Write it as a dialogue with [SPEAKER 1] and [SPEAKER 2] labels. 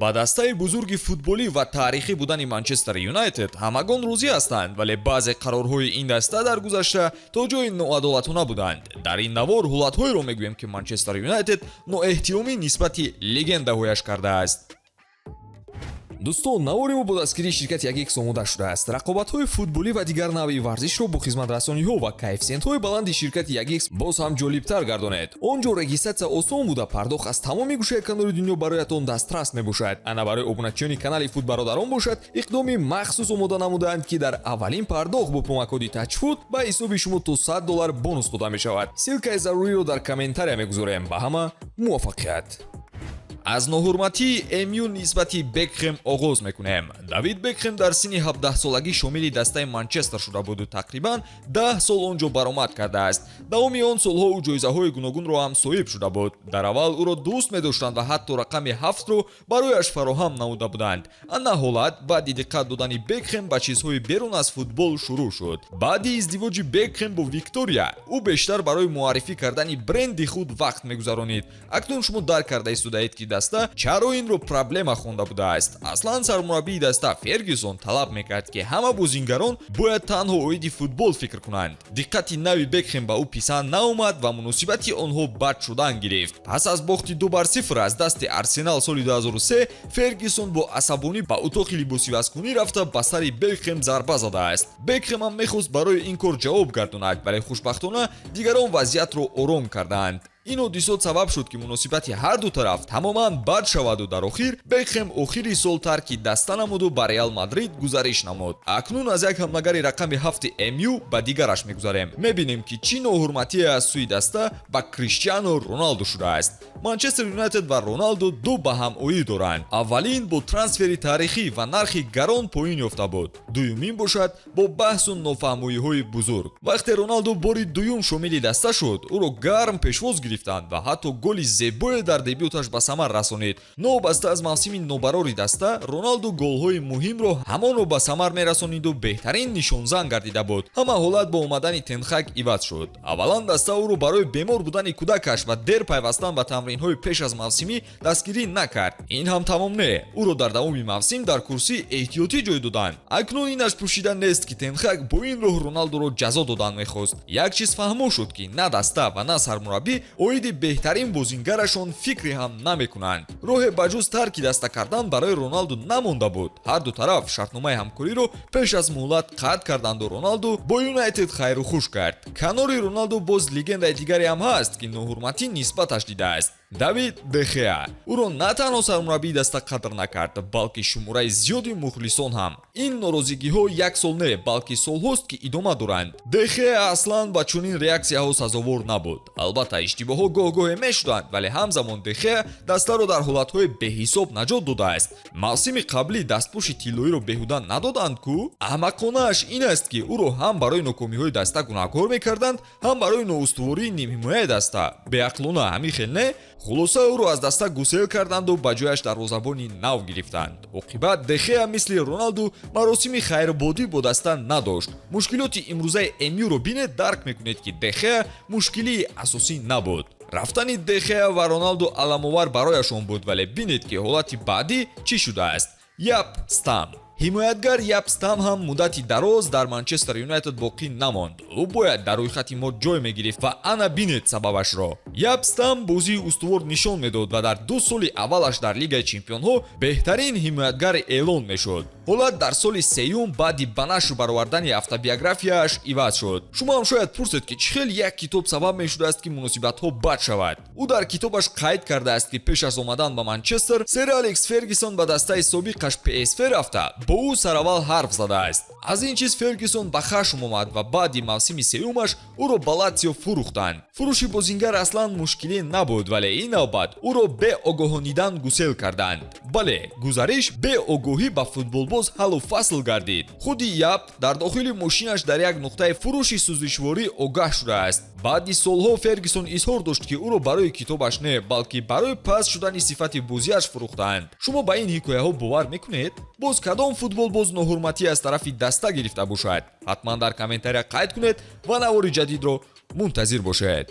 [SPEAKER 1] ба дастаи бузурги футболӣ ва таърихӣ будани Манчестер Юнайтед ҳамагон розӣ ҳастанд, вале баъзе қарорҳои ин даста дар гузашта то ҷои ноадолатона буданд. Дар ин навор ҳолатҳоеро мегӯем, ки Манчестер Юнайтед ноэҳтиромӣ нисбати легендаҳояш кардааст. дӯстон, навори мо бо дастгирии ширкати Ягекс омода шудааст. рақобатҳои футболӣ ва дигар навъи варзишро бо хизматрасониҳо ва коэффициентҳои баланди ширкати Ягекс боз ҳам ҷолибтар гардонед. он ҷо регистрация осон буда, пардохт аз тамоми гӯшаи канори дунё бароятон дастрас мебошад. ана барои обуначиёни канали Футбародарон бошад, иқдоми махсус омода намудаанд, ки дар аввалин пардохт бо промокоди Touchfoot ба ҳисоби шумо то $100 бонус дода мешавад. силкаи заруриро дар комментария мегузорем. ба ҳама муваффақият. аз ноҳурматии МЮ нисбати Бекхэм оғоз мекунем. Давид Бекхэм дар синни 17-солагӣ шомили дастаи Манчестер шуда буду, тақрибан 10 сол он ҷо баромад кардааст. давоми он солҳо ӯ ҷоизаҳои гуногунро ҳам соҳиб шуда буд. дар аввал ӯро дӯст медоштанд ва ҳатто рақами 7-ро барояш фароҳам намуда буданд. ана ҳолат баъди диққат додани Бекхэм ба чизҳои берун аз футбол шурӯъ шуд. баъди издивоҷи Бекхэм бо Виктория, ӯ бештар барои муаррифӣ кардани бренди худ вақт мегузаронид. акнун шумо дарк карда истодаед, ки даста чаро инро проблема хонда будааст. аслан сармураббии даста Фергюсон талаб мекард, ки ҳама бозингарон бояд танҳо оиди футбол фикр кунанд. диққати нави Бекхэм ба ӯ писанд наомад ва муносибати онҳо бад шудан гирифт. пас аз бохти 2-0 аз дасти Арсенал соли 2003, Фергюсон бо асабонӣ ба утоқи либосивазкунӣ рафта ба сари Бекхэм зарба задааст. Бекхэм ҳам мехост барои ин кор ҷавоб гардонад, вале хушбахтона дигарон вазъиятро ором карданд. ин ҳодисот сабаб шуд, ки муносибати ҳарду тараф тамоман бад шаваду дар охир Бекхэм охири сол тарки даста намуду ба Реал Мадрид гузариш намуд. акнун аз як ҳамлагари рақами 7 МЮ ба дигараш мегузарем. мебинем, ки чӣ ноҳурматие аз сӯи даста ба Криштиану Роналду шудааст. Манчестер Юнайтед ва Роналду ду ба ҳам оид доранд. аввалин бо трансфери таърихӣ ва нархи гарон поин ёфта буд. дуюмин бошад бо баҳсу нофаҳмоиҳои бузург. вақте Роналду бори дуюм шомили даста шуд, ӯро гарм пешвоз гирифтанд ва ҳатто голи зебое дар дебюташ ба самар расонид. новобаста аз мавсими нобарори даста, Роналду голҳои муҳимро ҳамонро ба самар мерасониду беҳтарин нишонзан гардида буд. ҳама ҳолат бо омадани Тенхаг иваз шуд. аввалан даста ӯро барои бемор будани кӯдакаш ва дер пайвастан ба тамринҳои пеш аз мавсимӣ дастгирӣ накард. ин ҳам тамом не, ӯро дар давоми мавсим дар курсии эҳтиётӣ ҷой доданд. акнун инаш пӯшида нест, ки Тенхаг бо ин роҳ Роналдуро ҷазо додан мехост. як чиз фаҳмо шуд, ки на даста ва на сармураббӣ оиди беҳтарин бозингарашон фикре ҳам намекунанд. роҳе ба ҷуз тарки даста кардан барои Роналду намонда буд. ҳарду тараф шартномаи ҳамкориро пеш аз муҳлат қатъ карданду Роналду бо Юнайтед хайру хуш кард. канори Роналду боз легендаи дигаре ҳам ҳаст, ки ноҳурматӣ нисбаташ дидааст. Давид Де Хеа ӯро на танҳо сармураббии даста қадр накард, балки шумораи зиёди мухлисон ҳам. ин норозигиҳо як сол не, балки солҳост, ки идома доранд. Де Хеа аслан ба чунин реаксияҳо сазовор набуд. албатта иштибоҳҳо гоҳ-гоҳе мешуданд, вале ҳамзамон Де Хеа дастаро дар ҳолатҳои беҳисоб наҷот додааст. мавсими қаблӣ дастпӯши тиллоиро беҳуда надоданд ку? аҳмақонааш ин аст, ки ӯро ҳам барои нокомиҳои даста гунаҳкор мекарданд, ҳам барои ноустувории нимҳимояи даста. беақлона ҳамин хел не? хулоса ӯро аз даста гусел карданду ба ҷояш дарвозабони нав гирифтанд. оқибат Де Хеа мисли Роналду маросими хайрбодӣ бо даста надошт. мушкилоти имрӯзаи МЮ-ро бинед, дарк мекунед, ки Де Хеа мушкилии асосӣ набуд. рафтани Де Хеа ва Роналду аламовар барояшон буд, вале бинед, ки ҳолати баъдӣ чӣ шудааст. Яп Стам ҳимоятгар Яп Стам ҳам муддати дароз дар Манчестер Юнайтед боқӣ намонд. ӯ бояд дар рӯйхати мо ҷой мегирифт ва ана бинед сабабашро. Яп Стам бозии устувор нишон медод ва дар 2 соли аввалаш дар Лигаи Чемпионҳо беҳтарин ҳимоятгар эълон мешуд. ҳолат дар соли сеюм баъди ба нашр баровардани автобиографияш иваз шуд. шумо ҳам шояд пурсед, ки чӣ хел як китоб сабаб мешудааст, ки муносибатҳо бад шавад. ӯ дар китобаш қайд кардааст, ки пеш аз омадан ба Манчестер, сер Алекс Фергюсон ба дастаи собиқаш PSV рафта бо ӯ сараввал ҳарф задааст. аз ин чиз Фергюсон ба хашм омад ва баъди мавсими сеюмаш ӯро ба Латсио фурӯхтанд. фурӯши бозингар аслан мушкилӣ набуд, вале ин навбат ӯро бе огоҳонидан гусел карданд. бале, гузариш бе огоҳӣ ба футболбоз ҳаллу фасл гардид. худи Яп дар дохили мошинаш дар як нуқтаи фурӯши сӯзишворӣ огаҳ шудааст. баъди солҳо Фергюсон изҳор дошт, ки ӯро барои китобаш не, балки барои паст шудани сифати бозиаш фурӯхтаанд. шумо ба ин ҳикояҳо бовар мекунед? боз кадом футболбоз ноҳурматӣ аз тарафи даста гирифта бошад? ҳатман дар комментария қайд кунед ва навори ҷадидро мунтазир бошед.